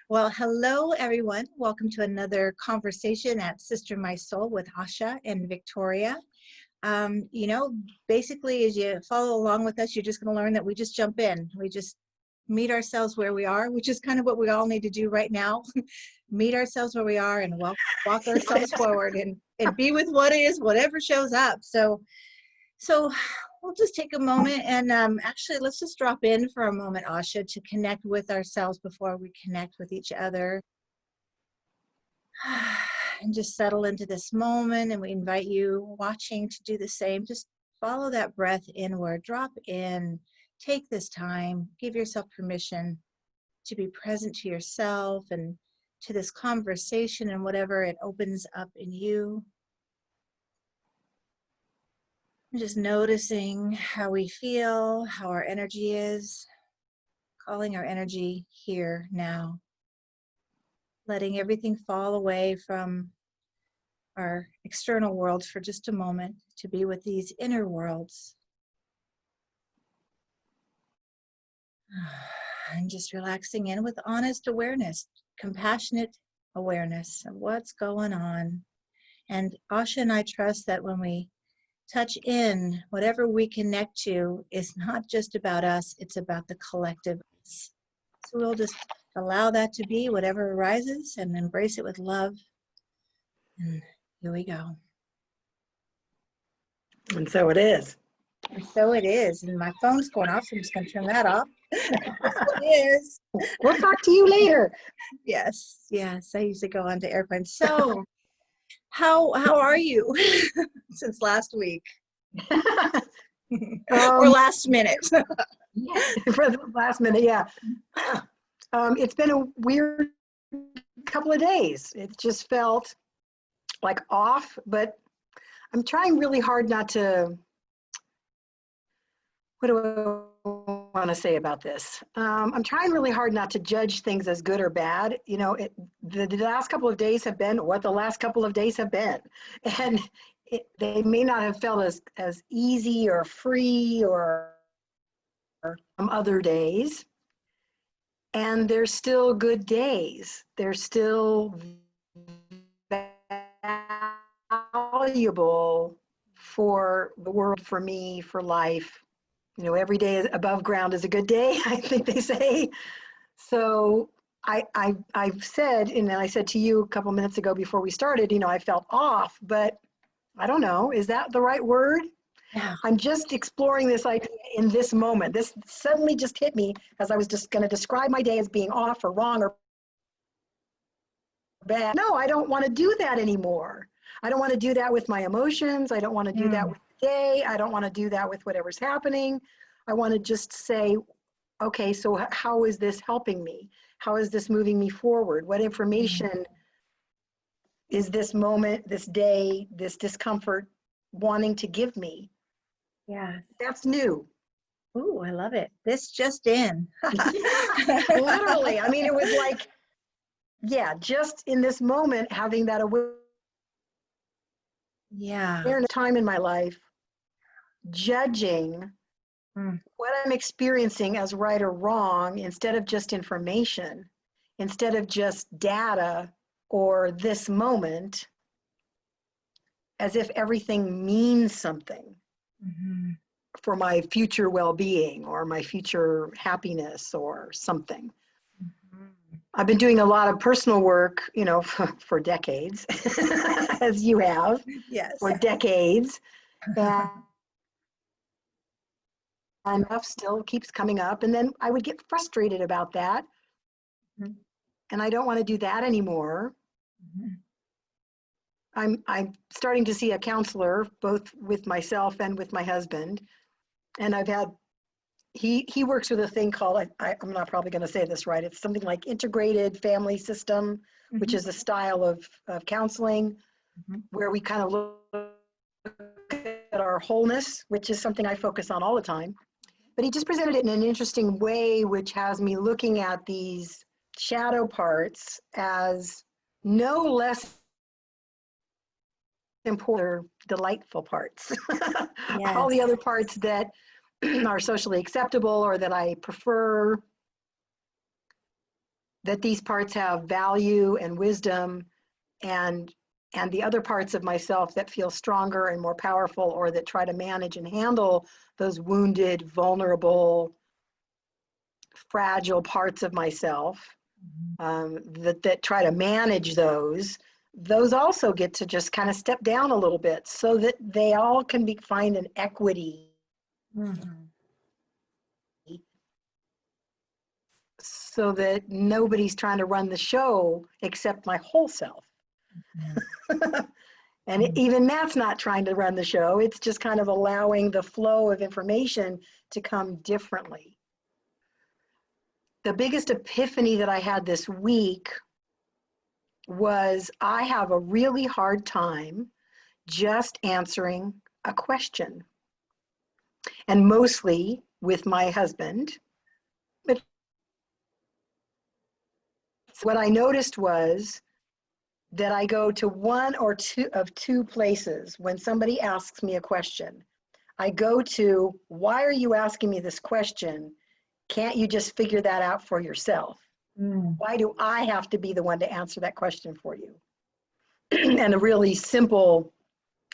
Well, hello, everyone. Welcome to another conversation at Sister My Soul with Asha and Victoria. Um, you know, Basically, as you follow along with us, you're just going to learn that we just jump in. We just meet ourselves where we are, which is kind of what we all need to do right now. Meet ourselves where we are and walk ourselves forward and be with what is, whatever shows up. So we'll just take a moment and actually let's just drop in for a moment, Asha, to connect with ourselves before we connect with each other. And just settle into this moment, and we invite you watching to do the same. Just follow that breath inward, drop in, take this time, give yourself permission to be present to yourself and to this conversation and whatever it opens up in you. Just noticing how we feel, how our energy is, calling our energy here now. Letting everything fall away from our external world for just a moment to be with these inner worlds. And just relaxing in with honest awareness, compassionate awareness of what's going on. And Asha and I trust that when we touch in, whatever we connect to is not just about us, it's about the collective us. So we'll just allow that to be whatever arises and embrace it with love. And here we go. And so it is. And so it is. And my phone's going off, so I'm just going to turn that off. It is. We'll talk to you later. Yes. I usually go on to airplane. So how are you since last week? Or last minute? For the last minute, yeah. It's been a weird couple of days. It just felt like off, but I'm trying really hard not to, what do I want to say about this? I'm trying really hard not to judge things as good or bad. You know, the last couple of days have been what the last couple of days have been. And they may not have felt as easy or free or other days. And they're still good days. They're still valuable for the world, for me, for life. You know, every day above ground is a good day, I think they say. So I've said, and I said to you a couple minutes ago before we started, you know, I felt off, but I don't know, is that the right word? Yeah. I'm just exploring this idea in this moment. This suddenly just hit me as I was just going to describe my day as being off or wrong or bad. No, I don't want to do that anymore. I don't want to do that with my emotions. I don't want to do that with the day. I don't want to do that with whatever's happening. I want to just say, okay, so how is this helping me? How is this moving me forward? What information is this moment, this day, this discomfort wanting to give me? Yeah. That's new. Ooh, I love it. This just in. Literally. I mean, it was like, yeah, just in this moment, having that awareness time in my life, judging what I'm experiencing as right or wrong instead of just information, instead of just data or this moment, as if everything means something for my future well-being or my future happiness or something. I've been doing a lot of personal work, you know, for decades, as you have, for decades. And stuff still keeps coming up. And then I would get frustrated about that. And I don't want to do that anymore. I'm starting to see a counselor, both with myself and with my husband. And I've had, he works with a thing called, I'm not probably going to say this right, it's something like integrated family system, which is a style of counseling where we kind of look at our wholeness, which is something I focus on all the time. But he just presented it in an interesting way, which has me looking at these shadow parts as no less important, delightful parts. All the other parts that are socially acceptable or that I prefer, that these parts have value and wisdom, and the other parts of myself that feel stronger and more powerful, or that try to manage and handle those wounded, vulnerable, fragile parts of myself, that try to manage those also get to just kind of step down a little bit, so that they all can find an equity. So that nobody's trying to run the show except my whole self. And even that's not trying to run the show. It's just kind of allowing the flow of information to come differently. The biggest epiphany that I had this week was I have a really hard time just answering a question. And mostly with my husband. But what I noticed was that I go to one or two places when somebody asks me a question. I go to, why are you asking me this question? Can't you just figure that out for yourself? Why do I have to be the one to answer that question for you? And a really simple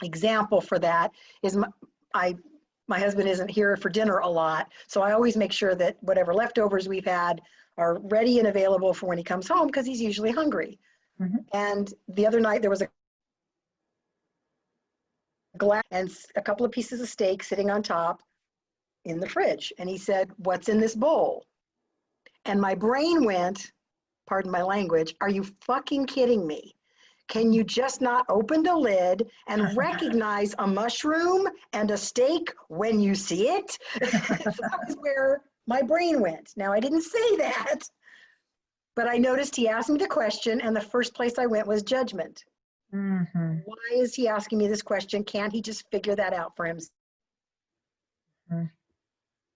example for that is my husband isn't here for dinner a lot, so I always make sure that whatever leftovers we've had are ready and available for when he comes home, because he's usually hungry. And the other night there was a glass and a couple of pieces of steak sitting on top in the fridge. And he said, "What's in this bowl?" And my brain went, pardon my language, "Are you fucking kidding me? Can you just not open the lid and recognize a mushroom and a steak when you see it?" So that was where my brain went. Now, I didn't say that, but I noticed he asked me the question, and the first place I went was judgment. Why is he asking me this question? Can't he just figure that out for himself?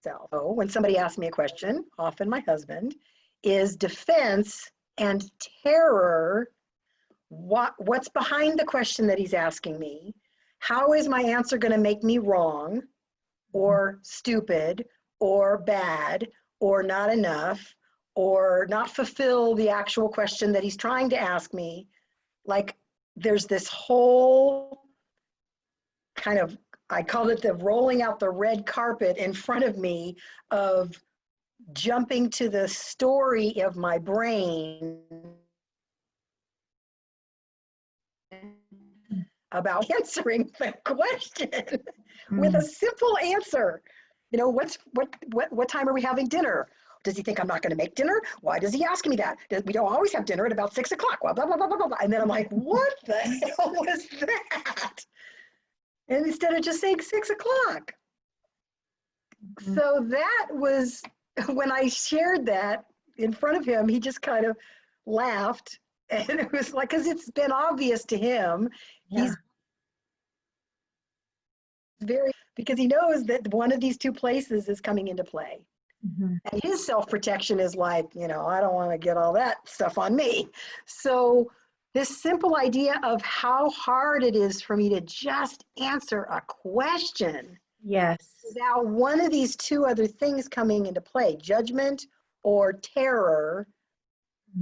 So when somebody asks me a question, often my husband, is defense and terror. What's behind the question that he's asking me? How is my answer going to make me wrong or stupid or bad or not enough or not fulfill the actual question that he's trying to ask me? Like, there's this whole kind of, I called it the rolling out the red carpet in front of me of jumping to the story of my brain about answering the question with a simple answer. You know, what time are we having dinner? Does he think I'm not going to make dinner? Why does he ask me that? We don't always have dinner at about 6 o'clock. Well, blah, blah, blah, blah, blah. And then I'm like, what the hell was that? And instead of just saying 6 o'clock. So that was, when I shared that in front of him, he just kind of laughed. And it was like, because it's been obvious to him. He's very, because he knows that one of these two places is coming into play. And his self-protection is like, you know, I don't want to get all that stuff on me. So this simple idea of how hard it is for me to just answer a question. Yes. Now, one of these two other things coming into play, judgment or terror,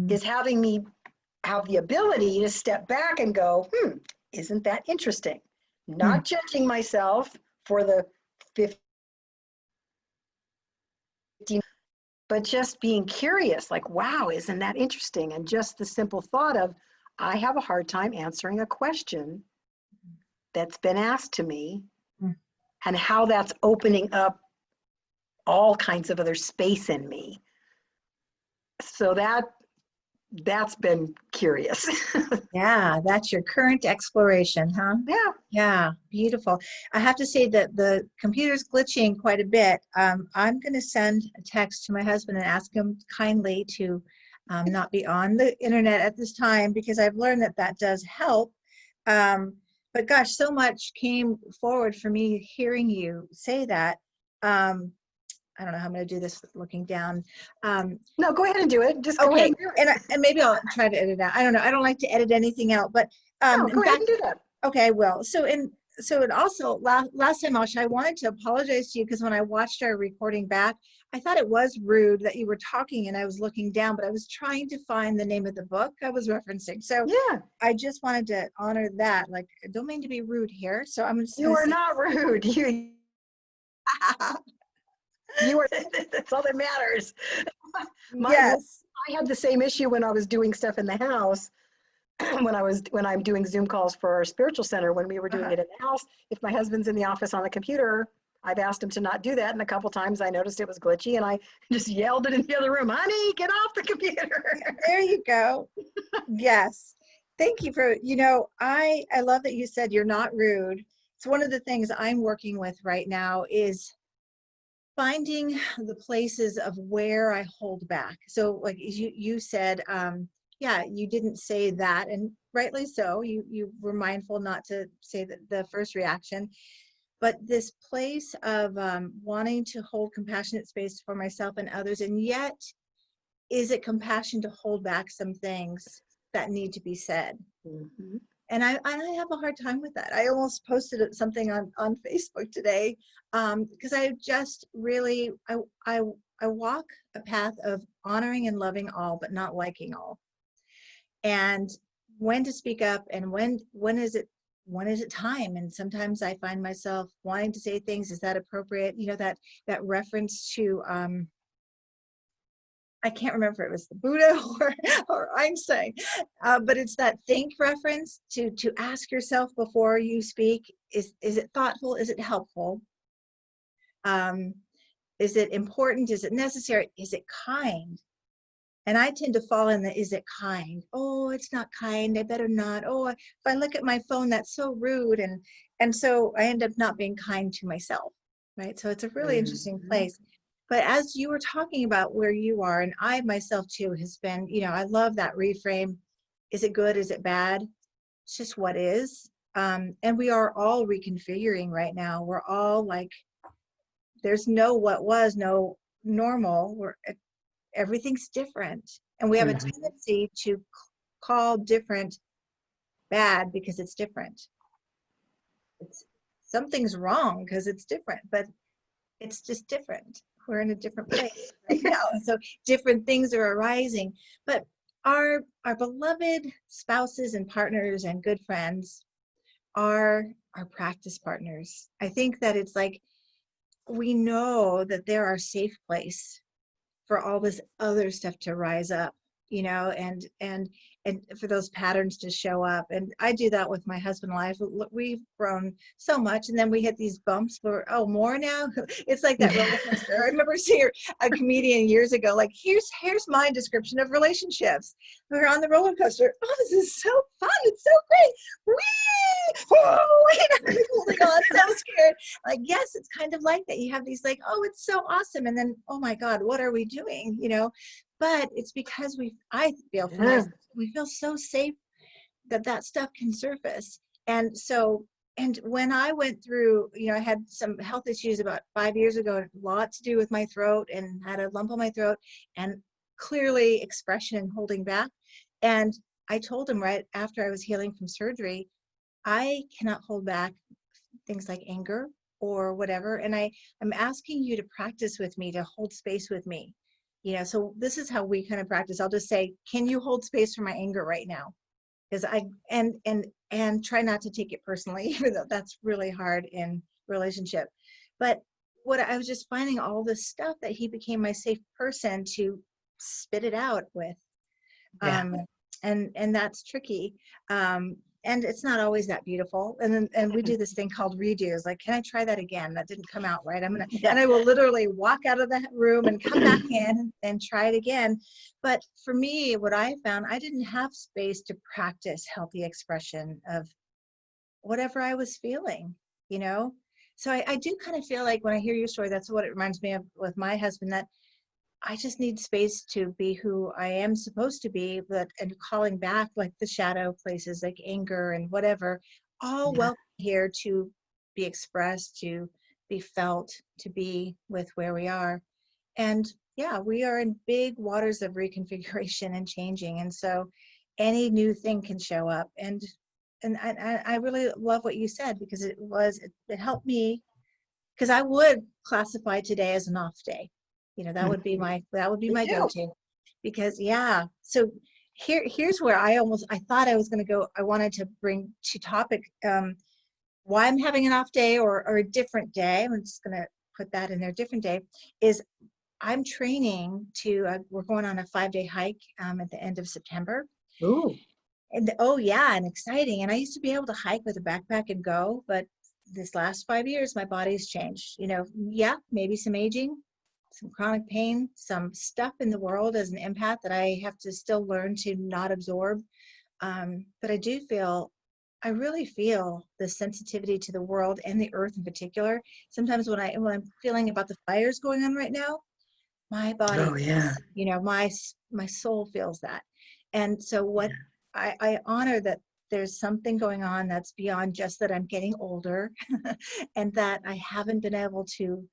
is having me have the ability to step back and go, isn't that interesting? Not judging myself for the 15, but just being curious, like, wow, isn't that interesting? And just the simple thought of, I have a hard time answering a question that's been asked to me, and how that's opening up all kinds of other space in me. So that's been curious. Yeah, that's your current exploration, huh? Yeah. Yeah, beautiful. I have to say that the computer's glitching quite a bit. I'm going to send a text to my husband and ask him kindly to not be on the internet at this time, because I've learned that that does help. But gosh, so much came forward for me hearing you say that. I don't know how I'm going to do this looking down. No, go ahead and do it. Just go Okay, ahead and do it. and maybe I'll try to edit out. I don't know. I don't like to edit anything out, but No, in go ahead fact, and do that. okay, I will. So it also last time, Asha, I wanted to apologize to you, because when I watched our recording back, I thought it was rude that you were talking and I was looking down, but I was trying to find the name of the book I was referencing. So Yeah, I just wanted to honor that. Like, I don't mean to be rude here. So I'm just you going to are say, not rude. You are, that's all that matters. My, well, yes. I had the same issue when I was doing stuff in the house. When I'm doing Zoom calls for our spiritual center, when we were doing Uh-huh. it in the house, if my husband's in the office on the computer, I've asked him to not do that. And a couple times I noticed it was glitchy and I just yelled it in the other room, honey, get off the computer. There you go. Yes. Thank you for, I love that you said you're not rude. It's one of the things I'm working with right now is finding the places of where I hold back. So like you said, yeah, you didn't say that, and rightly so. You were mindful not to say the first reaction, but this place of wanting to hold compassionate space for myself and others, and yet is it compassion to hold back some things that need to be said? Mhm. And I have a hard time with that. I almost posted something on Facebook today because I just really I I walk a path of honoring and loving all, but not liking all. And when to speak up and when is it time? And sometimes I find myself wanting to say things. Is that appropriate? That reference to I can't remember if it was the Buddha or Einstein, but it's that think reference to ask yourself before you speak, is it thoughtful? Is it helpful? Um, is it important? Is it necessary? Is it kind? And I tend to fall in the, is it kind? Oh, it's not kind. I better not. Oh, if I look at my phone, that's so rude. And so I end up not being kind to myself, right? So it's a really interesting Mhm. place. But as you were talking about where you are, and I myself too has been, I love that reframe. Is it good? Is it bad? It's just what is. And we are all reconfiguring right now. We're all like, there's no what was, no normal. Everything's different, and we have a Mhm. tendency to call different bad because it's different. It's something's wrong because it's different, but it's just different. We're in a different place right now, so different things are arising. But our beloved spouses and partners and good friends are our practice partners. I think that it's like we know that they're our safe place for all this other stuff to rise up, and for those patterns to show up. And I do that with my husband and I. We've grown so much, and then we hit these bumps where, oh, more now. It's like that roller coaster. I remember seeing a comedian years ago, like, here's my description of relationships. We're on the roller coaster. Oh, this is so fun. It's so great. Whee! Whoa! Holding on, so scared. Like, yes, it's kind of like that. You have these like, oh, it's so awesome, and then, oh my God, what are we doing? But it's because I feel for Yeah. myself, we feel so safe that stuff can surface. And when I went through, I had some health issues about 5 years ago, a lot to do with my throat, and had a lump on my throat, and clearly expression holding back. And I told him right after I was healing from surgery, I cannot hold back things like anger or whatever. And I'm asking you to practice with me, to hold space with me. So this is how we kind of practice. I'll just say, can you hold space for my anger right now? Because and try not to take it personally, even though that's really hard in relationship. But what I was just finding, all this stuff that he became my safe person to spit it out with. Yeah. um, and that's tricky. And it's not always that beautiful. And we do this thing called redos. Like, can I try that again? That didn't come out right. Yeah. And I will literally walk out of the room and come back in and try it again. But for me, what I found, I didn't have space to practice healthy expression of whatever I was feeling, you know? So I do kind of feel like when I hear your story, that's what it reminds me of with my husband, that I just need space to be who I am supposed to be, and calling back like the shadow places like anger and whatever, all Yeah. welcome here to be expressed, to be felt, to be with where we are. And yeah, we are in big waters of reconfiguration and changing. And so any new thing can show up. And I really love what you said, because it helped me, because I would classify today as an off day. That would be Me my too. go-to, because yeah. So here's where I thought I was going to go. I wanted to bring to topic why I'm having an off day, or a different day. I'm just going to put that in there. Different day is I'm training to, we're going on a 5-day hike at the end of September. Ooh. And oh yeah, and exciting. And I used to be able to hike with a backpack and go, but this last 5 years, my body's changed. Yeah, maybe some aging, some chronic pain, some stuff in the world as an empath that I have to still learn to not absorb. But I really feel the sensitivity to the world and the earth in particular. Sometimes when I'm feeling about the fires going on right now, my body, Oh, yeah. my soul feels that. And so what I honor that there's something going on that's beyond just that I'm getting older and that I haven't been able to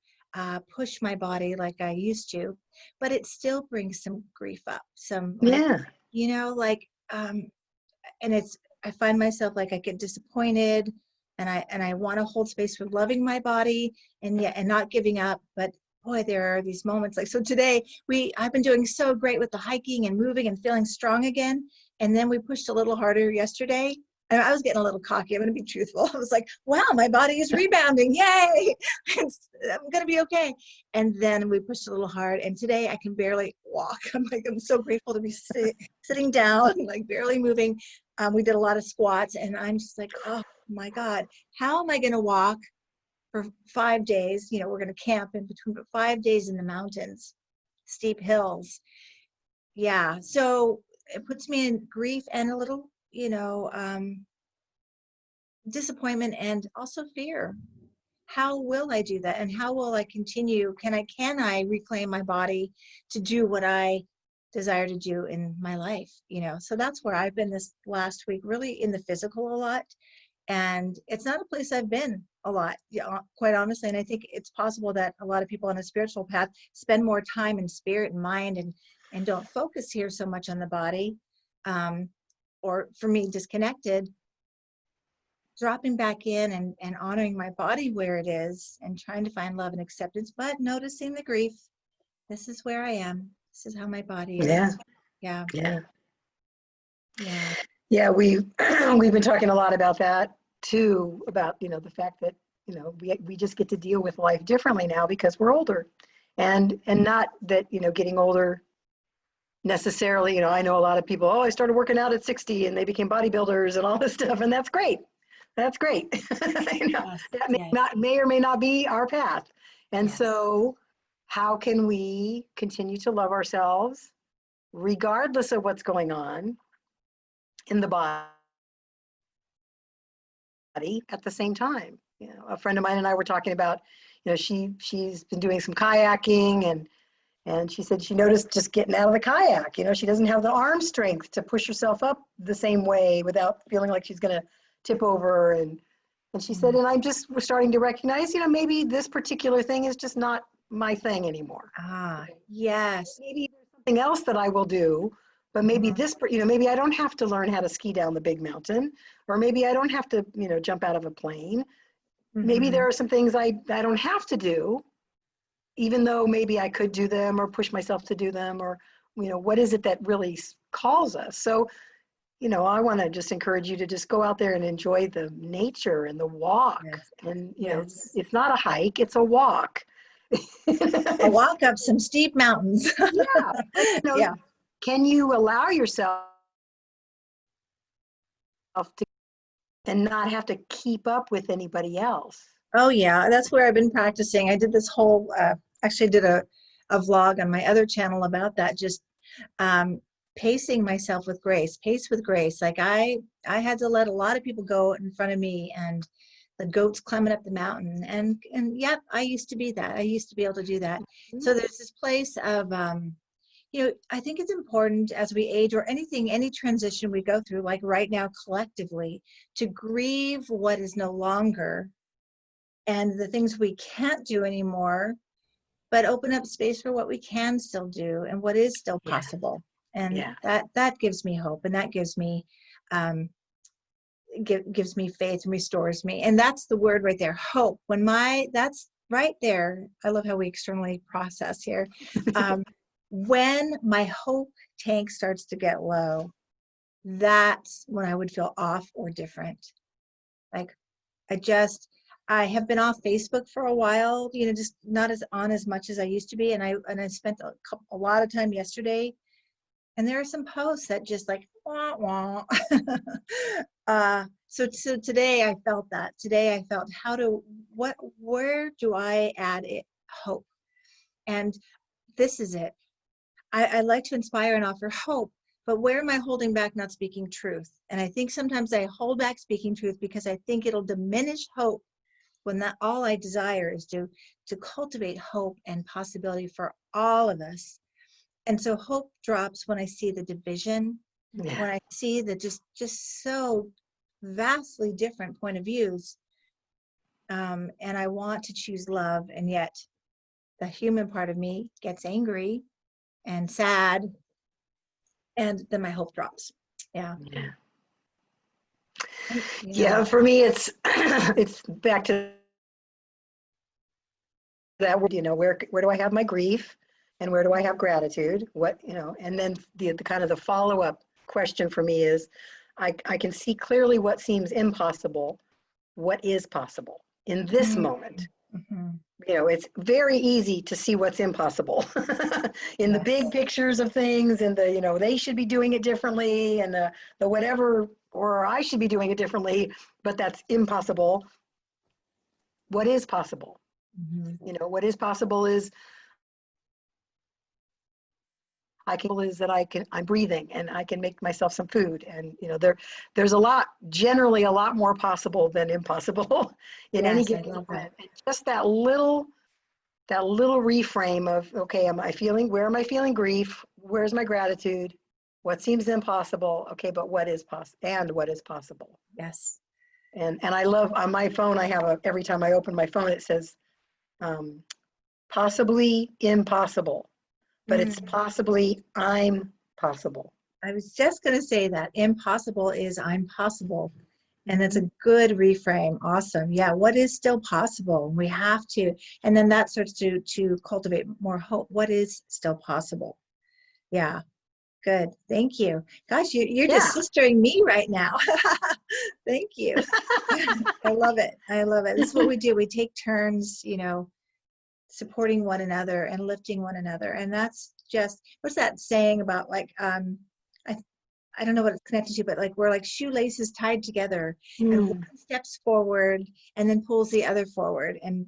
push my body like I used to, but it still brings some grief up, some like, Yeah. like, and I find myself like I get disappointed, and I want to hold space for loving my body and not giving up. But boy, there are these moments like, so today I've been doing so great with the hiking and moving and feeling strong again. And then we pushed a little harder yesterday. And I was getting a little cocky. I'm going to be truthful. I was like, wow, my body is rebounding. Yay. I'm going to be okay. And then we pushed a little hard. And today I can barely walk. I'm so grateful to be sitting down, like barely moving. We did a lot of squats, and I'm just like, oh my God, how am I going to walk for 5 days? We're going to camp in between, but 5 days in the mountains, steep hills. Yeah. So it puts me in grief and a little, disappointment and also fear. How will I do that? And how will I continue? Can I reclaim my body to do what I desire to do in my life? So that's where I've been this last week, really in the physical a lot. And it's not a place I've been a lot, quite honestly. And I think it's possible that a lot of people on a spiritual path spend more time in spirit and mind and don't focus here so much on the body. Or for me, disconnected, dropping back in and honoring my body where it is and trying to find love and acceptance, but noticing the grief. This is where I am. This is how my body is. Yeah. Yeah. Yeah. Yeah. Yeah. We've been talking a lot about that too, about, the fact that, we just get to deal with life differently now because we're older, and not that, getting older necessarily, I know a lot of people, I started working out at 60 and they became bodybuilders and all this stuff. And that's great. That's great. Yes. That may or may not be our path. And Yes. so how can we continue to love ourselves regardless of what's going on in the body at the same time? A friend of mine and I were talking about, she's been doing some kayaking, and she said she noticed just getting out of the kayak, she doesn't have the arm strength to push herself up the same way without feeling like she's going to tip over. And she said, and I'm just starting to recognize, maybe this particular thing is just not my thing anymore. Yes. Maybe there's something else that I will do, but maybe this, maybe I don't have to learn how to ski down the big mountain, or maybe I don't have to, jump out of a plane. Maybe there are some things I don't have to do, even though maybe I could do them or push myself to do them, or, what is it that really calls us? So, I want to just encourage you to just go out there and enjoy the nature and the walk. Yes. And, it's not a hike, it's a walk. A walk up some steep mountains. Yeah. Yeah. Can you allow yourself to and not have to keep up with anybody else? Oh yeah, that's where I've been practicing. I did this whole, actually did a vlog on my other channel about that, just pacing myself with grace, pace with grace. Like I had to let a lot of people go in front of me, and the goats climbing up the mountain. And yep, I used to be that. I used to be able to do that. So there's this place of, I think it's important as we age, or any transition we go through, like right now collectively, to grieve what is no longer and the things we can't do anymore, but open up space for what we can still do and what is still possible. And that gives me hope, and that gives me gives me faith and restores me. And that's the word right there, hope. That's right there. I love how we externally process here. When my hope tank starts to get low, that's when I would feel off or different. Like I have been off Facebook for a while, just not as much as I used to be. And I spent a lot of time yesterday, and there are some posts that just like, wah, wah. So today I felt that. Today I felt where do I add hope? And this is it. I like to inspire and offer hope, but where am I holding back not speaking truth? And I think sometimes I hold back speaking truth because I think it'll diminish hope, when that all I desire is to cultivate hope and possibility for all of us. And so hope drops when I see the division, Yeah. when I see the just so vastly different point of views. And I want to choose love, and yet the human part of me gets angry and sad, and then my hope drops. Yeah. Yeah. Yeah. Yeah, for me, it's it's back to that word, where do I have my grief and where do I have gratitude? And then the kind of the follow-up question for me is, I can see clearly what seems impossible, what is possible in this moment. Mm-hmm. It's very easy to see what's impossible in the big pictures of things, and they should be doing it differently, and the whatever, or I should be doing it differently, but that's impossible. What is possible? Mm-hmm. What is possible is I'm breathing and I can make myself some food, and there's generally a lot more possible than impossible in any Yes, I given love that. moment. And just that little reframe of, okay, where am I feeling grief? Where's my gratitude? What seems impossible? Okay, but what is possible? Yes. And I love, on my phone, every time I open my phone, it says, possibly impossible, but it's possibly I'm possible. I was just going to say that impossible is I'm possible. And that's a good reframe. Awesome. Yeah. What is still possible? We have to, and then that starts to cultivate more hope. What is still possible? Yeah. Good. Thank you. Gosh, you're just sistering me right now. Thank you. I love it. I love it. This is what we do. We take turns, supporting one another and lifting one another. And that's just, what's that saying about, like, I don't know what it's connected to, but like we're like shoelaces tied together, and one steps forward and then pulls the other forward. And,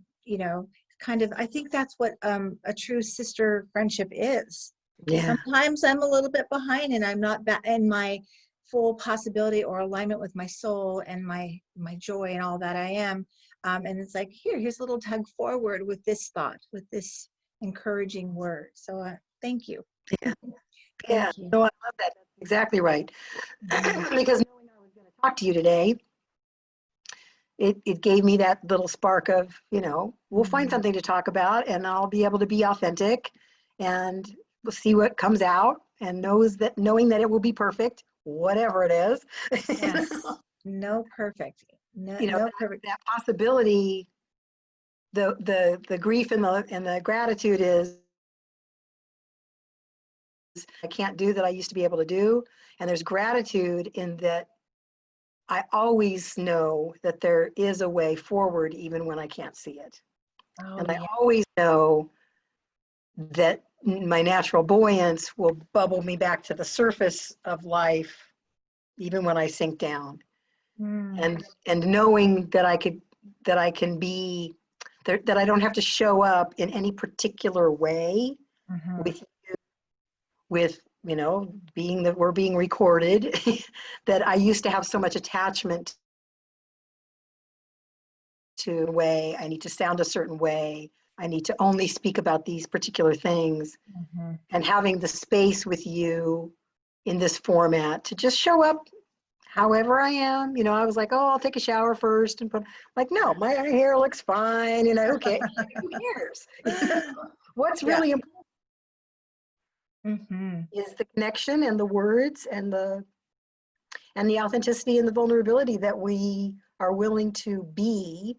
kind of, I think that's what a true sister friendship is. Yeah. Sometimes I'm a little bit behind and I'm not in my full possibility or alignment with my soul and my joy and all that I am. And it's like, here's a little tug forward with this thought, with this encouraging word. So thank you. Yeah. Thank you. No, I love that. That's exactly right. Because knowing I was going to talk to you today, it gave me that little spark of, we'll find something to talk about, and I'll be able to be authentic, and we'll see what comes out, and knowing that it will be perfect, whatever it is. Yes. No perfect. No perfect. That possibility, the grief and the gratitude is, I can't do that I used to be able to do. And there's gratitude in that I always know that there is a way forward even when I can't see it. Oh, And I yeah. always know that my natural buoyance will bubble me back to the surface of life even when I sink down. And knowing that I can be, that I don't have to show up in any particular way with you, with being that we're being recorded, that I used to have so much attachment to the way I need to sound a certain way. I need to only speak about these particular things. And having the space with you in this format to just show up however I am. I was like, oh, I'll take a shower first, and like, no, my hair looks fine. Okay, who cares? What's really important is the connection and the words and the authenticity and the vulnerability that we are willing to be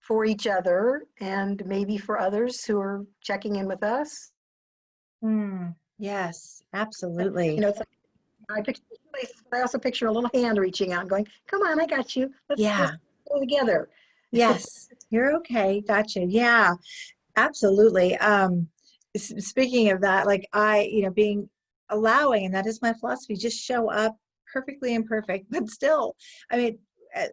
for each other and maybe for others who are checking in with us. Yes, And, absolutely. it's like I picture this place, but I also picture a little hand reaching out and going, "Come on, I got you. Let's Yeah. go together." Yes, you're okay. Gotcha. Yeah, absolutely. Speaking of that, like being allowing, and that is my philosophy, just show up perfectly imperfect, but still, I mean,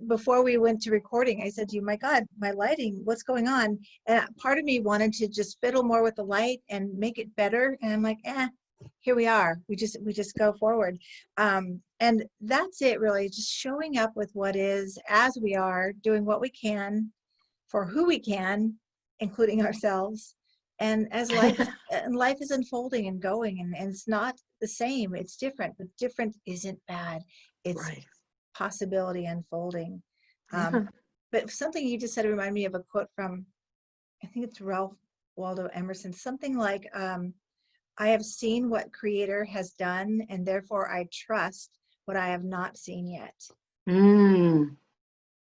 before we went to recording, I said to you, my God, my lighting, what's going on? And part of me wanted to just fiddle more with the light and make it better. And I'm like, here we are. We just go forward. And that's it really, just showing up with what is as we are, doing what we can for who we can, including ourselves. And as life is unfolding and going, and it's not the same, it's different, but different isn't bad. It's Right. possibility unfolding. Yeah. But something you just said reminded me of a quote from, I think it's Ralph Waldo Emerson, something like, I have seen what Creator has done, and therefore I trust what I have not seen yet. Mm.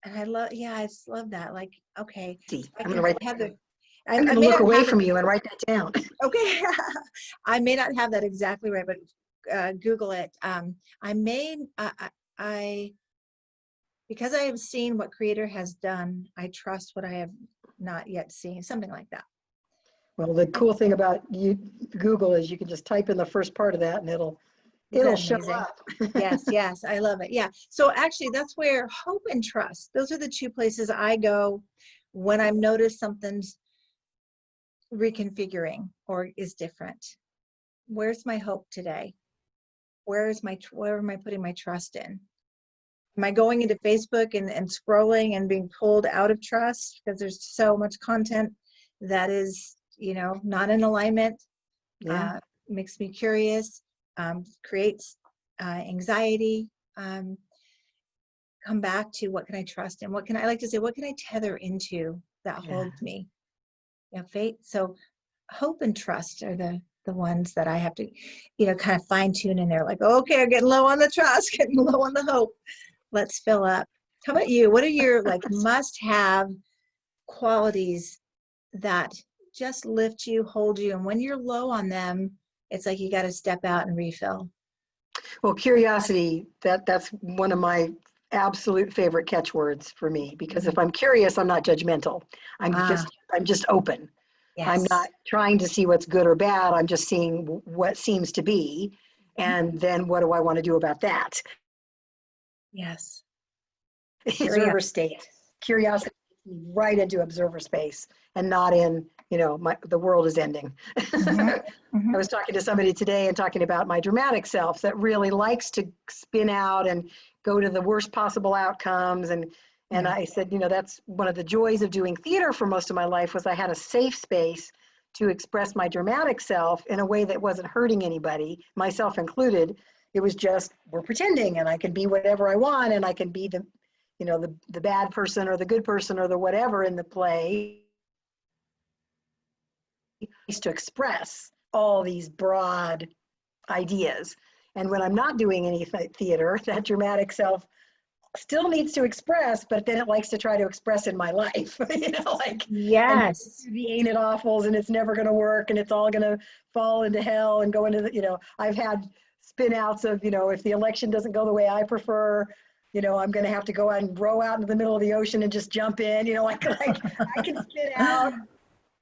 And I love, yeah, I just love that. Like, okay, See, I I'm gonna can write. have the, I'm I gonna may look not away have it, from you and write that down. okay, I may not have that exactly right, but Google it. I, because I have seen what Creator has done, I trust what I have not yet seen, something like that. Well, the And cool thing about Google is you can just type in the first part of that and isn't it'll that show amazing? up. Yes, yes, I love it. Yeah. So actually, that's where hope and trust, those are the two places I go when I've noticed something's reconfiguring or is different. Where's my hope today? Where am I putting my trust in? Am I going into Facebook and scrolling and being pulled out of trust because there's so much content that is, not in alignment? Yeah. Makes me curious, creates anxiety. Come back to what can I trust in? What can I like to say? What can I tether into that Yeah. holds me? Yeah, faith. So hope and trust are the ones that I have to, kind of fine tune in there. Like, okay, I'm getting low on the trust, getting low on the hope. Let's fill up. How about you? What are your like must-have qualities that just lift you, hold you, and when you're low on them, it's like you got to step out and refill. Well, curiosity, that's one of my absolute favorite catchwords for me, because if I'm curious, I'm not judgmental. Ah, I'm just open. I'm yes. not trying to see what's good or bad. I'm just seeing what seems to be. And then what do I want to do about that? Yes. Observer Curious. state. Curiosity takes me right into observer space and not in, the world is ending. Hmm. I Hmm. was talking to somebody today and talking about my dramatic self that really likes to spin out and go to the worst possible outcomes. And Yeah. I said, that's one of the joys of doing theater for most of my life, was I had a safe space to express my dramatic self in a way that wasn't hurting anybody, myself included. It was just, we're pretending, and I can be whatever I want, and I can be the bad person or the good person or the whatever in the play, to express all these broad ideas. And when I'm not doing any theater, that dramatic self still needs to express, but then it likes to try to express in my life, and Yes. the ain't it awfuls, and it's never going to work, and it's all going to fall into hell and go into I've had spin outs of, if the election doesn't go the way I prefer, I'm going to have to go out and row out into the middle of the ocean and just jump in, like I can spin out,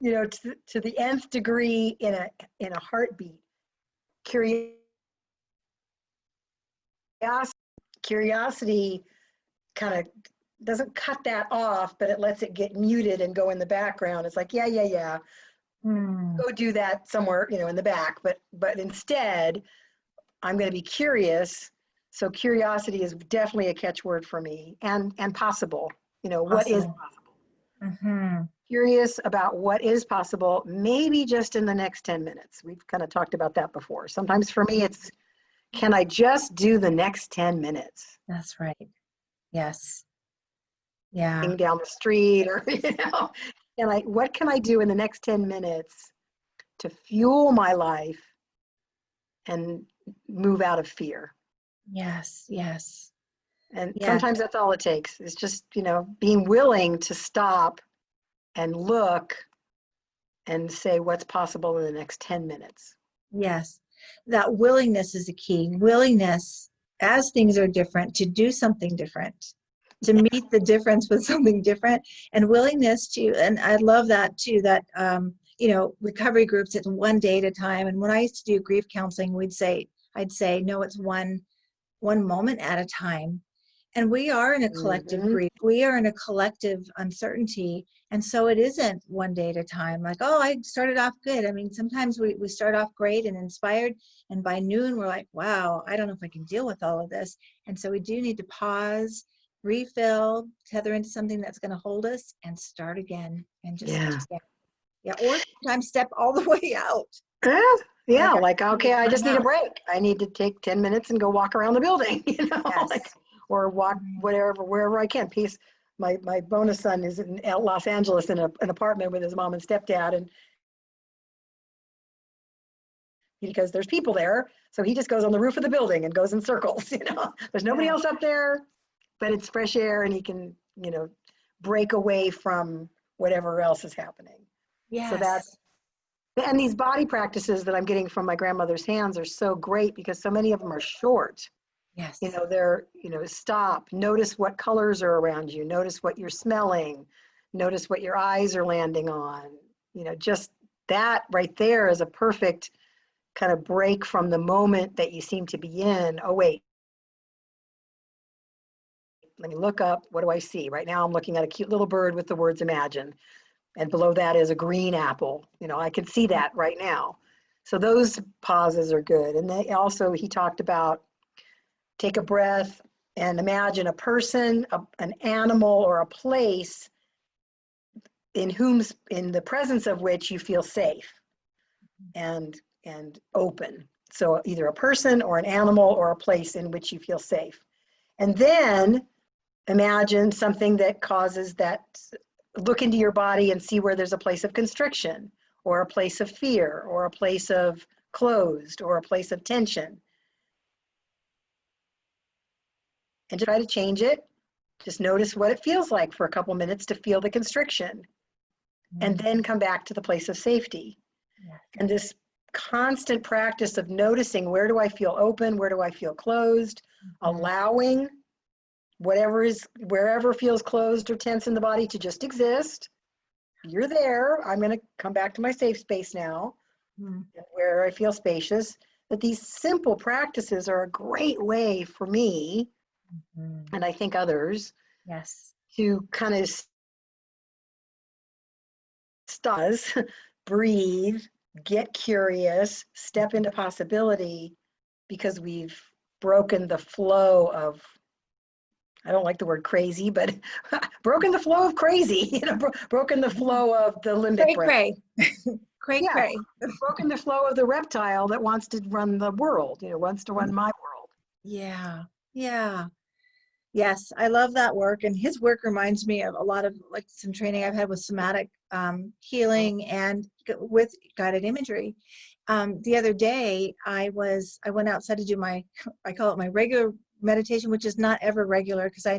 to the nth degree in a heartbeat. Curiosity kind of doesn't cut that off, but it lets it get muted and go in the background. It's like, yeah, Hmm. go do that somewhere, in the back. But instead, I'm going to be curious. So curiosity is definitely a catchword for me, and possible. What is Possible. possible? Hmm. Curious about what is possible, maybe just in the next 10 minutes. We've kind of talked about that before. Sometimes for me, it's, can I just do the next 10 minutes? That's right. Yes. Yeah. Down the street, or, what can I do in the next 10 minutes to fuel my life and move out of fear? Yes. Yes. And Yes. sometimes that's all it takes. It's just, being willing to stop and look and say what's possible in the next 10 minutes. Yes. That willingness is the key. Willingness, as things are different, to do something different, to meet the difference with something different, and willingness to, and I love that too, that, you know, recovery groups, it's one day at a time. And when I used to do grief counseling, I'd say, no, it's one moment at a time. And we are in a collective Mhm. grief. We are in a collective uncertainty. And so it isn't one day at a time. Like, oh, I started off good. I mean, sometimes we start off great and inspired. And by noon, we're like, wow, I don't know if I can deal with all of this. And so we do need to pause, refill, tether into something that's going to hold us, and start again. And just, Yeah. yeah. Or sometimes step all the way out. Yeah, Like, like, I need okay, to I just time need a out. break. I need to take 10 minutes and go walk around the building, you know, like, Yes. or walk Mhm. wherever I can. My bonus son is in Los Angeles in an apartment with his mom and stepdad, and because there's people there, so he just goes on the roof of the building and goes in circles, you know. There's nobody Yeah. else up there, but it's fresh air and he can, you know, break away from whatever else is happening. So Yes. that's, and these body practices that I'm getting from my grandmother's hands are so great because so many of them are short. You Yes. know, they're, you know, stop, notice what colors are around you, notice what you're smelling, notice what your eyes are landing on. You know, just that right there is a perfect kind of break from the moment that you seem to be in. Oh, wait, let me look up. What do I see? Right now I'm looking at a cute little bird with the words imagine. And below that is a green apple. You know, I can see that right now. So those pauses are good. And they also, he talked about take a breath and imagine a person, an animal, or a place in the presence of which you feel safe and open. So either a person or an animal or a place in which you feel safe. And then imagine something that causes that, look into your body and see where there's a place of constriction or a place of fear or a place of closed or a place of tension. And try to change it. Just notice what it feels like for a couple minutes to feel the constriction and then come back to the place of safety. Yes. And this constant practice of noticing, where do I feel open? Where do I feel closed? Allowing wherever feels closed or tense in the body to just exist. You're there. I'm going to come back to my safe space now, where I feel spacious. That these simple practices are a great way for me, and I think others, Yes. to kind of stause, breathe, get curious, step into possibility, because we've broken the flow of, I don't like the word crazy, but broken the flow of crazy, you know, broken the flow of the limbic Cray brain. cray. Cray Yeah, cray. broken the flow of the reptile that wants to run the world, you know, wants to run my world. Yeah. Yeah. Yes, I love that work. And his work reminds me of a lot of like some training I've had with somatic healing and with guided imagery. The other day, I went outside to do I call it my regular meditation, which is not ever regular because I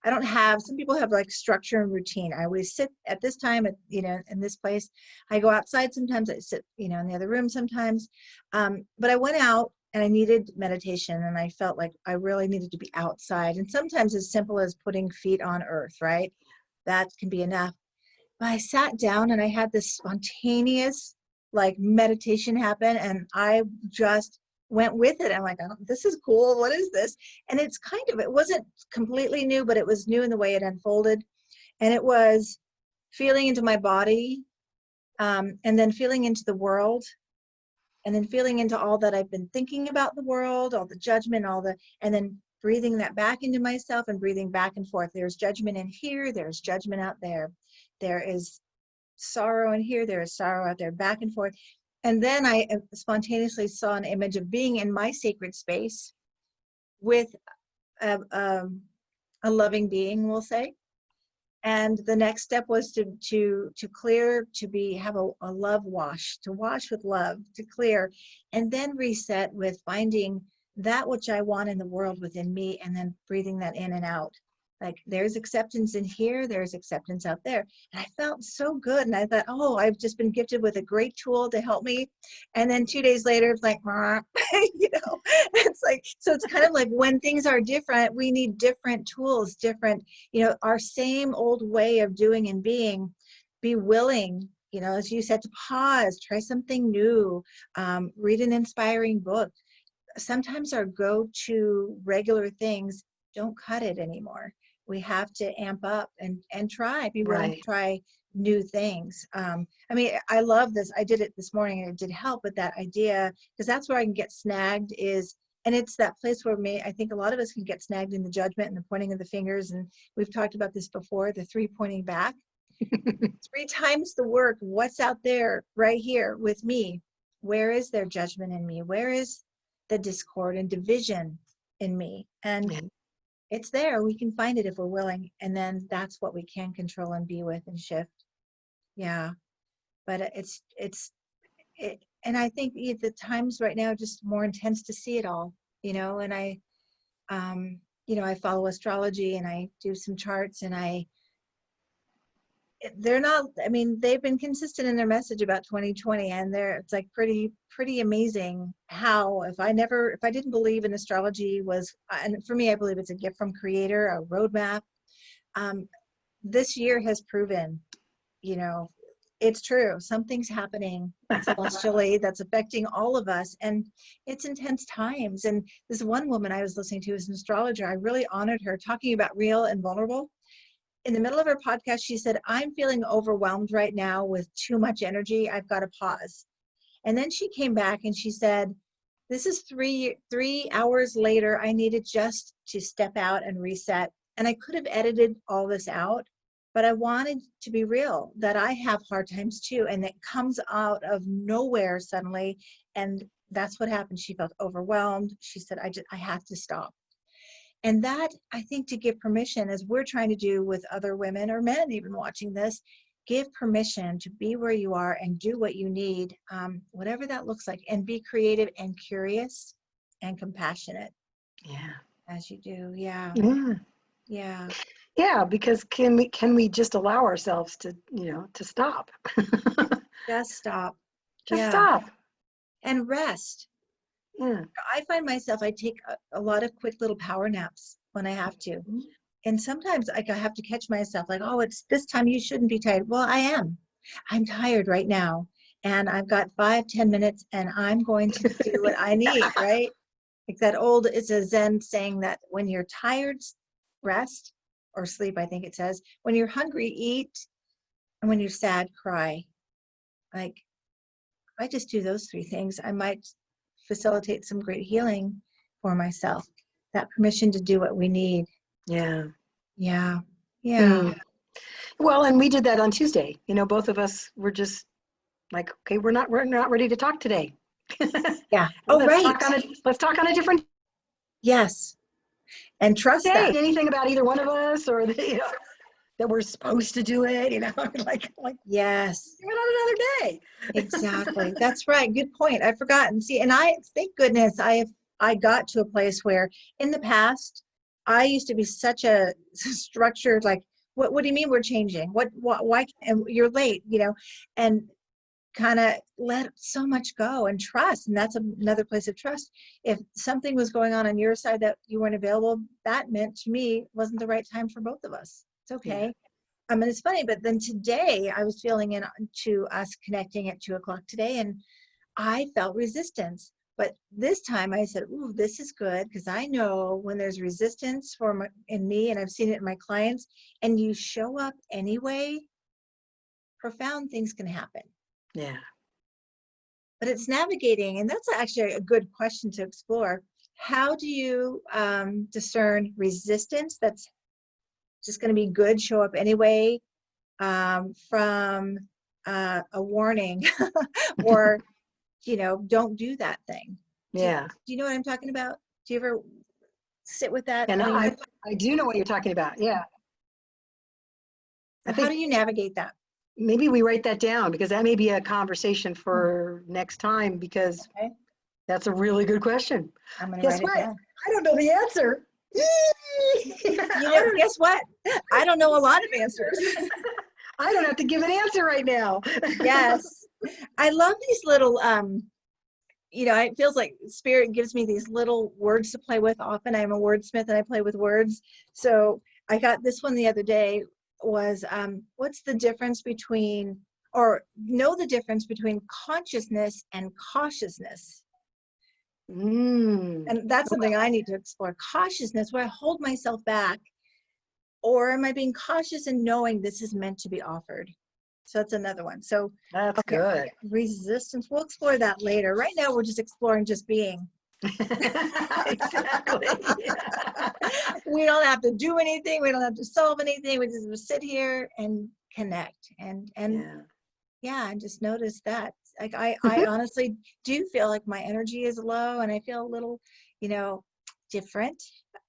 don't have, some people have like structure and routine. I always sit at this time at, you know, in this place. I go outside sometimes, I sit, you know, in the other room sometimes. But I went out and I needed meditation and I felt like I really needed to be outside. And sometimes as simple as putting feet on earth, right? That can be enough. But I sat down and I had this spontaneous like meditation happen and I just went with it. I'm like, oh, this is cool. What is this? And it's kind of, it wasn't completely new, but it was new in the way it unfolded. And it was feeling into my body, and then feeling into the world, and then feeling into all that I've been thinking about the world, all the judgment, and then breathing that back into myself and breathing back and forth. There's judgment in here, there's judgment out there. There is sorrow in here, there is sorrow out there, back and forth. And then I spontaneously saw an image of being in my sacred space with a loving being, we'll say. And the next step was to clear, have a love wash, to wash with love, to clear, and then reset with finding that which I want in the world within me, and then breathing that in and out. Like there's acceptance in here, there's acceptance out there. And I felt so good. And I thought, oh, I've just been gifted with a great tool to help me. And then 2 days later, it's like, it's like, so it's kind of like when things are different, we need different tools, different, our same old way of doing and being, be willing, as you said, to pause, try something new, read an inspiring book. Sometimes our go-to regular things don't cut it anymore. We have to amp up and be willing to try new things. I love this. I did it this morning and it did help with that idea, because that's where I can get snagged and it's that place where I think a lot of us can get snagged in the judgment and the pointing of the fingers. And we've talked about this before, the 3 pointing back. 3 times the work. What's out there right here with me? Where is there judgment in me? Where is the discord and division in me? And it's there. We can find it if we're willing. And then that's what we can control and be with and shift. Yeah. But and I think the times right now are just more intense to see it all, and I follow astrology and I do some charts, and they've been consistent in their message about 2020, and it's like pretty amazing how, if I didn't believe in astrology and for me, I believe it's a gift from Creator, a roadmap. This year has proven, it's true. Something's happening celestially that's affecting all of us, and it's intense times. And this one woman I was listening to is an astrologer. I really honored her, talking about real and vulnerable. In the middle of her podcast, she said, I'm feeling overwhelmed right now with too much energy. I've got to pause. And then she came back and she said, this is 3 hours later. I needed just to step out and reset. And I could have edited all this out, but I wanted to be real, that I have hard times too. And it comes out of nowhere suddenly. And that's what happened. She felt overwhelmed. She said, I have to stop. And that, I think, to give permission, as we're trying to do with other women or men even watching this, give permission to be where you are and do what you need, whatever that looks like, and be creative and curious and compassionate. Yeah. As you do. Yeah. Yeah. Yeah. Yeah, because can we just allow ourselves to, to stop? Just stop. Just stop. And rest. Yeah. I find myself, I take a lot of quick little power naps when I have to. And sometimes I have to catch myself like, oh, it's this time, you shouldn't be tired. Well, I am. I'm tired right now. And I've got 5-10 minutes and I'm going to do what I need, right? Like it's a Zen saying that when you're tired, rest or sleep, I think it says. When you're hungry, eat. And when you're sad, cry. Like, I just do those 3 things, I might facilitate some great healing for myself. That permission to do what we need. Yeah. Yeah. Yeah. Well, and we did that on Tuesday. Both of us were just like, okay, we're not ready to talk today. Yeah. Oh, let's right. Let's talk on a different. Yes. And trust that. Anything about either one of us, or that we're supposed to do it, like yes. do it on another day. Exactly. That's right. Good point. I've forgotten. See, and thank goodness I got to a place where in the past I used to be such a structured, like, what do you mean we're changing? Why? And you're late, and kind of let so much go and trust. And that's another place of trust. If something was going on your side that you weren't available, that meant to me wasn't the right time for both of us. It's okay. Yeah. And it's funny, but then today I was feeling into us connecting at 2:00 today, and I felt resistance. But this time I said, ooh, this is good, because I know when there's resistance in me, and I've seen it in my clients, and you show up anyway, profound things can happen. Yeah. But it's navigating, and that's actually a good question to explore. How do you discern resistance that's just going to be good, show up anyway, from a warning or, don't do that thing? Yeah. Do you know what I'm talking about? Do you ever sit with that? And I do know what you're talking about. Yeah. So how do you navigate that? Maybe we write that down, because that may be a conversation for next time, because that's a really good question. I'm going to write it down. I don't know the answer. You know, guess what? I don't know a lot of answers. I don't have to give an answer right now. Yes. I love these little, you know, it feels like spirit gives me these little words to play with. Often I'm a wordsmith and I play with words. So I got this one the other day was, what's the difference between, or know the difference between consciousness and cautiousness? And that's something I need to explore. Cautiousness, where I hold myself back, or am I being cautious in knowing this is meant to be offered? So that's another one. So That's good. Resistance, we'll explore that later. Right now, we're just exploring just being. Exactly. We don't have to do anything. We don't have to solve anything. We just sit here and connect. And yeah, and just notice that. Like I honestly do feel like my energy is low, and I feel a little, you know, different,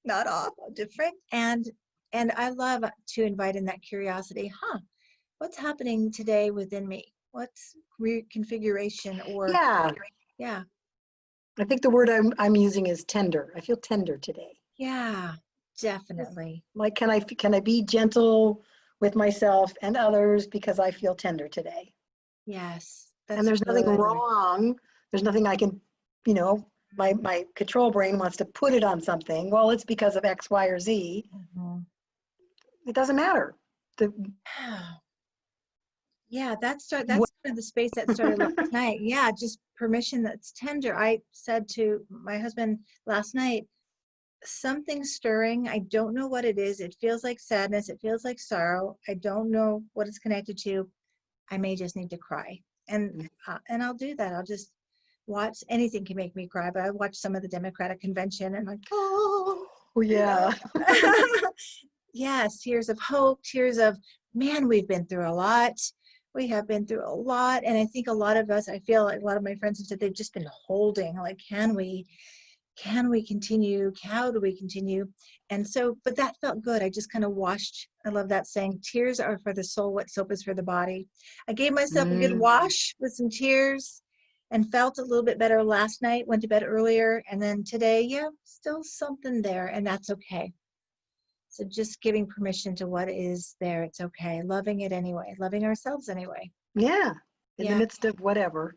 not off, different. And I love to invite in that curiosity. What's happening today within me? What's reconfiguration or yeah. I think the word I'm using is tender. I feel tender today. Yeah, definitely. Like, can I be gentle with myself and others because I feel tender today? Yes, And that's there's nothing good. wrong. There's nothing I can, you know, my control brain wants to put it on something. Well, it's because of X, Y, or Z. It doesn't matter. Yeah, that's kind of the space that started last night. Yeah, just permission that's tender. I said to my husband last night, something's stirring. I don't know what it is. It feels like sadness. It feels like sorrow. I don't know what it's connected to. I may just need to cry. And I'll do that. I'll just watch. Anything can make me cry, but I watch some of the Democratic convention and like, Oh, yeah. Yes, tears of hope, tears of, man, we've been through a lot. We have been through a lot. And I think a lot of us, I feel like a lot of my friends have said they've just been holding, like, can we continue? How do we continue? And so, but that felt good. I just kind of washed. I love that saying, tears are for the soul what soap is for the body. I gave myself a good wash with some tears and felt a little bit better last night, went to bed earlier. And then today, yeah, still something there, and that's okay. So just giving permission to what is there. It's okay. Loving it anyway. Loving ourselves anyway. Yeah. In the midst of whatever.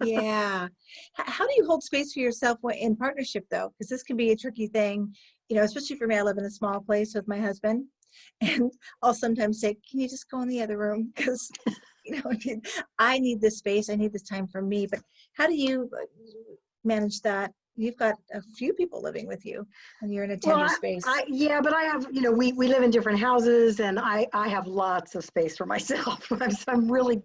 Yeah. How do you hold space for yourself in partnership, though? Because this can be a tricky thing, you know, especially for me. I live in a small place with my husband, and I'll sometimes say, can you just go in the other room? Because, you know, I need this space. I need this time for me. But how do you manage that? You've got a few people living with you and you're in a tender space. Yeah, but I have, you know, we live in different houses, and I have lots of space for myself. I'm really,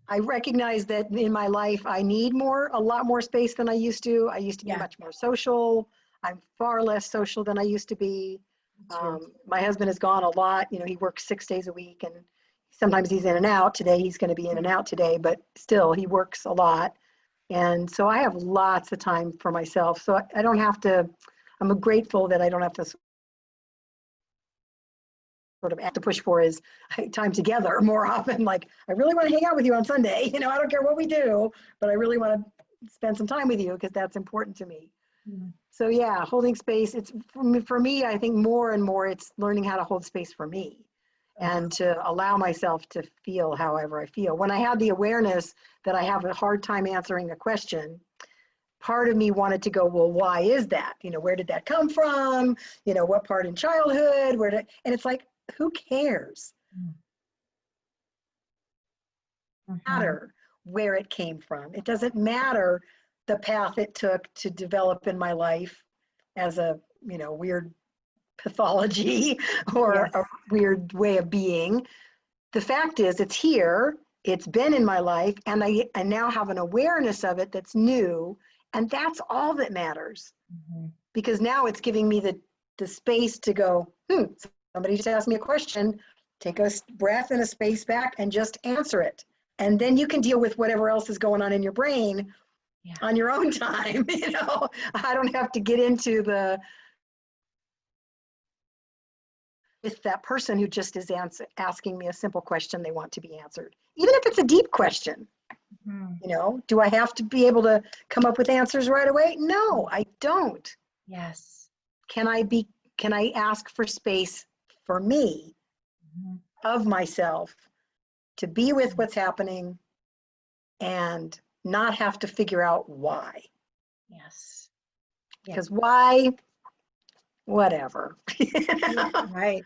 I recognize that in my life, I need a lot more space than I used to. I used to be much more social. I'm far less social than I used to be. My husband has gone a lot. You know, he works 6 days a week, and sometimes he's in and out. Today, he's going to be in and out today, but still, he works a lot. And so I have lots of time for myself. So I don't have to, I'm grateful that I don't have to sort of have to push for his time together more often. Like, I really want to hang out with you on Sunday. You know, I don't care what we do, but I really want to spend some time with you because that's important to me. So yeah, holding space, it's for me, I think more and more it's learning how to hold space for me and to allow myself to feel however I feel. When I had the awareness that I have a hard time answering a question, part of me wanted to go, well, why is that? You know, where did that come from? You know, what part in childhood? And it's like, who cares? Matter where it came from. It doesn't matter the path it took to develop in my life as a, you know, weird pathology or a weird way of being. The fact is, it's here, it's been in my life, and I now have an awareness of it that's new, and that's all that matters. Because now it's giving me the space to go, somebody just asked me a question, take a breath and a space back and just answer it. And then you can deal with whatever else is going on in your brain on your own time. You know, I don't have to get into with that person who just is asking me a simple question they want to be answered. Even if it's a deep question, you know, do I have to be able to come up with answers right away? No, I don't. Yes. can I ask for space for me, of myself, to be with what's happening and not have to figure out why. Yes. Because why, whatever. Right.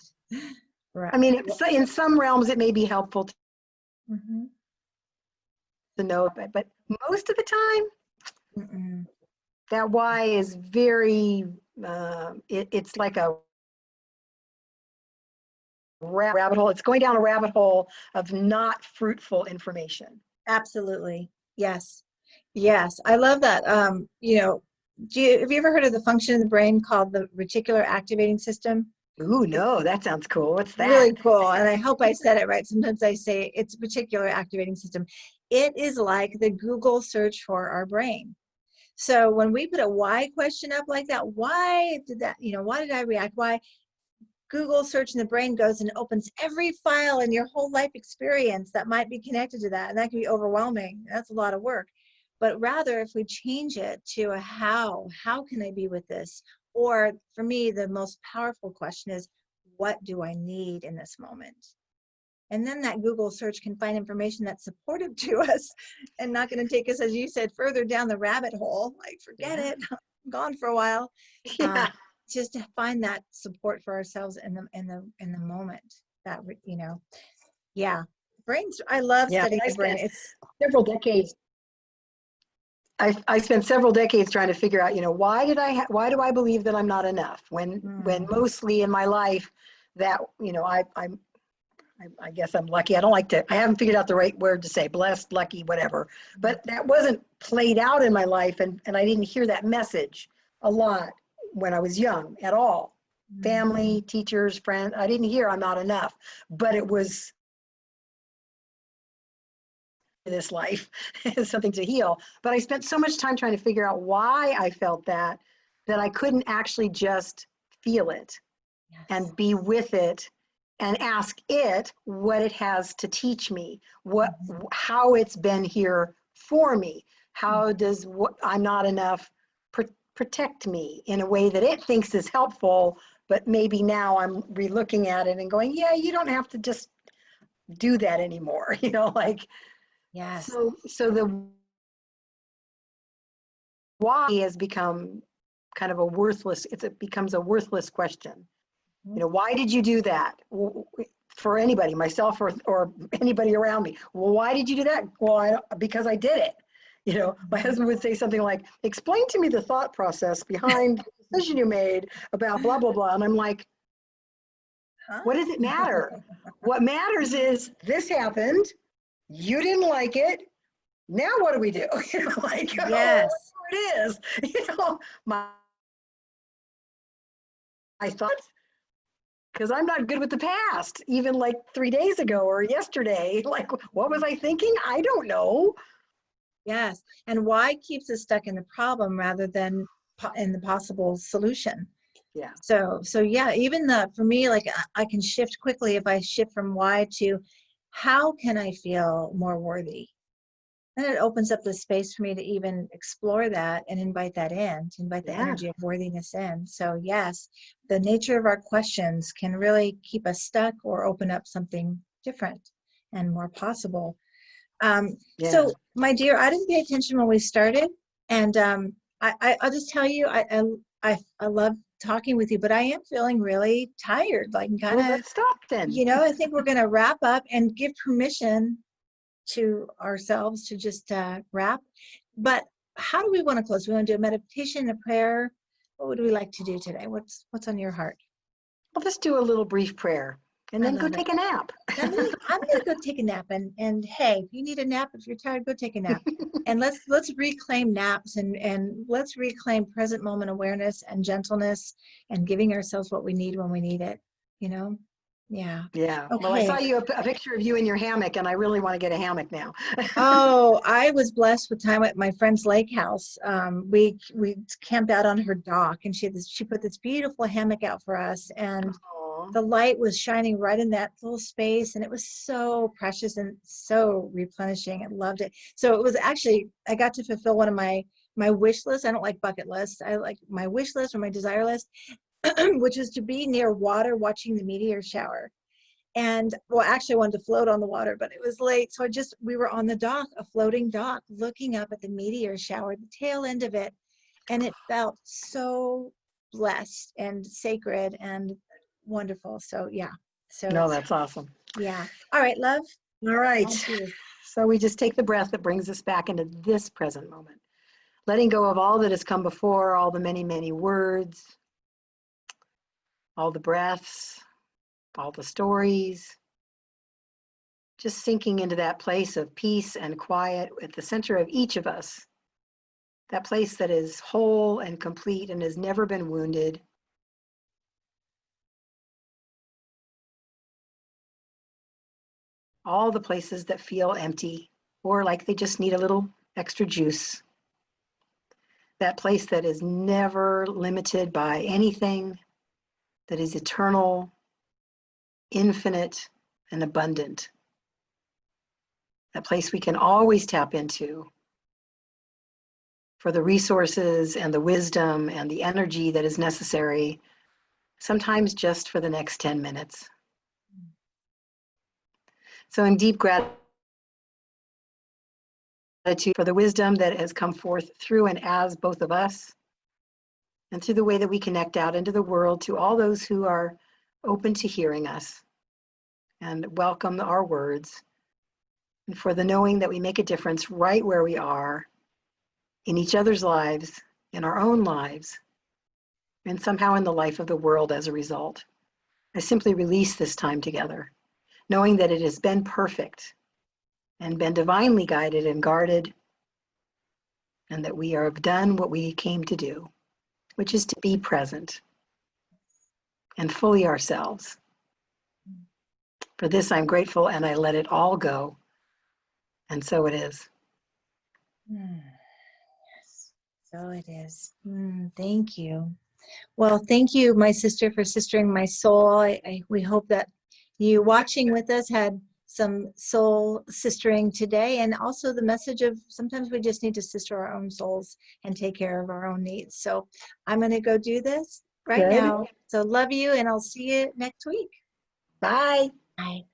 Right. I mean, in some realms, it may be helpful Mm-hmm. to know, but most of the time, Mm-mm. that why is very, it's like a rabbit hole. It's going down a rabbit hole of not fruitful information. Absolutely. Yes. Yes. I love that. You know, have you ever heard of the function in the brain called the reticular activating system? Ooh, no, that sounds cool. What's that? Really cool. And I hope I said it right. Sometimes I say it's a reticular activating system. It is like the Google search for our brain. So when we put a why question up like that, why did that, why did I react? Why? Google search in the brain goes and opens every file in your whole life experience that might be connected to that. And that can be overwhelming. That's a lot of work. But rather, if we change it to a how can I be with this? Or for me, the most powerful question is, what do I need in this moment? And then that Google search can find information that's supportive to us and not going to take us, as you said, further down the rabbit hole. Like, forget it, I'm gone for a while. Yeah. Just to find that support for ourselves in the moment. That yeah, brains. I love Yeah. studying I the brain. spent It's several decades. I spent several decades trying to figure out, why do I believe that I'm not enough when mostly in my life that, I guess I'm lucky. I haven't figured out the right word to say, blessed, lucky, whatever. But that wasn't played out in my life, and I didn't hear that message a lot when I was young at all. Family, teachers, friends, I didn't hear I'm not enough, but it was this life is something to heal. But I spent so much time trying to figure out why I felt that I couldn't actually just feel it and be with it and ask it what it has to teach me, how it's been here for me. How does what I'm not enough protect me in a way that it thinks is helpful, but maybe now I'm relooking at it and going, yeah, you don't have to just do that anymore. Like, yes, so the why has become kind of it becomes a worthless question. Why did you do that? For anybody, myself or anybody around me. Well, why did you do that? Well, because I did it. My husband would say something like, explain to me the thought process behind the decision you made about blah, blah, blah. And I'm like, what does it matter? What matters is this happened. You didn't like it. Now what do we do? Like, yes, it is, my thoughts, because I'm not good with the past, even like 3 days ago or yesterday. Like, what was I thinking? I don't know. yes. And why keeps us stuck in the problem rather than in the possible solution? Yeah. So yeah, even for me, like I can shift quickly if I shift from why to how can I feel more worthy? Then it opens up the space for me to even explore that and invite that in, to invite the Yeah. energy of worthiness in. So yes, the nature of our questions can really keep us stuck or open up something different and more possible. Yeah. So my dear, I didn't pay attention when we started, and I'll just tell you, I love talking with you, but I am feeling really tired, like kind Well, of, let's stop then. I think we're going to wrap up and give permission to ourselves to just wrap. But how do we want to close? We want to do a meditation, a prayer. What would we like to do today? What's on your heart? Well, let's do a little brief prayer and I then go love it. take a nap. I'm gonna go take a nap, and hey, if you need a nap, if you're tired, go take a nap. And let's reclaim naps, and let's reclaim present moment awareness and gentleness and giving ourselves what we need when we need it. Yeah. Yeah. Well, I Okay. saw you a picture of you in your hammock, and I really want to get a hammock now. Oh, I was blessed with time at my friend's lake house. We camped out on her dock, and she put this beautiful hammock out for us, and Aw. the light was shining right in that little space, and it was so precious and so replenishing. I loved it. So it was actually, I got to fulfill one of my wish lists. I don't like bucket lists. I like my wish list or my desire list. which is to be near water watching the meteor shower. And well, actually I wanted to float on the water, but it was late. So we were on the dock, a floating dock, looking up at the meteor shower, the tail end of it. And it felt so blessed and sacred and wonderful. So yeah. So No, that's awesome. yeah. All right, love. All right. On to you. So we just take the breath that brings us back into this present moment, letting go of all that has come before, all the many, many words, all the breaths, all the stories, just sinking into that place of peace and quiet at the center of each of us, that place that is whole and complete and has never been wounded. All the places that feel empty or like they just need a little extra juice. That place that is never limited by anything, that is eternal, infinite, and abundant. That place we can always tap into for the resources and the wisdom and the energy that is necessary, sometimes just for the next 10 minutes. So in deep gratitude for the wisdom that has come forth through and as both of us, and through the way that we connect out into the world to all those who are open to hearing us and welcome our words, and for the knowing that we make a difference right where we are in each other's lives, in our own lives, and somehow in the life of the world as a result. I simply release this time together, knowing that it has been perfect and been divinely guided and guarded, and that we have done what we came to do, which is to be present and fully ourselves. For this, I'm grateful and I let it all go. And so it is. Yes, so it is. Thank you. Well, thank you, my sister, for sistering my soul. We hope that you watching with us had some soul sistering today, and also the message of sometimes we just need to sister our own souls and take care of our own needs. So I'm going to go do this right Good. now. So love you, and I'll see you next week. Bye. Bye.